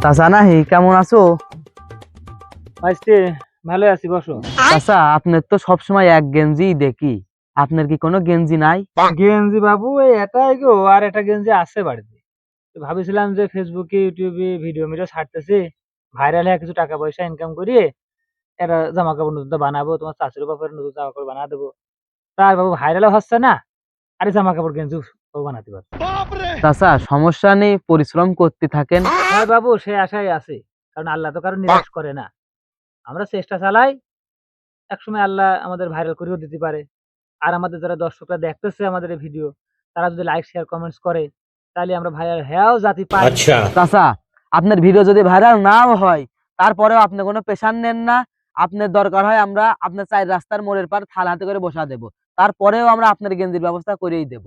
চাচা নাহি কেমন আছো? আজকে ভালো আছি, বসো। চাচা আপনার তো সবসময় এক গেঞ্জি দেখি, আপনার কি কোনো গেঞ্জি নাই? গেঞ্জি বাবু এই এটাই গো, আর একটা গেঞ্জি আছে বাড়িতে। তো ভাবিছিলাম যে ফেসবুকে ইউটিউবে ভিডিও মিডিও ছাড়তেছি, ভাইরাল হয়ে কিছু টাকা পয়সা ইনকাম করিয়ে একটা জামা কাপড় নতুন বানাবো, তোমার চাষের বাপের নতুন জামা কাপড় বানা দেবো। তার বাবু ভাইরালও হচ্ছে না, আর এই জামা কাপড় গেঞ্জি বানাতে পারবো। চাচা সমস্যা নেই, পরিশ্রম করতে থাকেন। হ্যাঁ বাবু, সে আশাই আছে, কারণ আল্লাহ তো কারো নিরাশ করে না। আমরা চেষ্টা চালাই, একসময় আল্লাহ আমাদের ভাইরাল করেও দিতে পারে। আর আমাদের যারা দর্শকরা দেখতেছে আমাদের এই ভিডিও, তারা যদি লাইক শেয়ার কমেন্টস করে, তাহলে আমরা ভাইরাল হ্যাঁ জাতি পাই। চাচা আপনার ভিডিও যদি ভাইরাল নাও হয়, তারপরেও আপনি কোনো পেশান নেন না। আপনার দরকার হয় আমরা আপনার চাই রাস্তার মোড়ের পার থাল হাতে করে বসা দেব, তারপরেও আমরা আপনার গেঞ্জির ব্যবস্থা করেই দেব।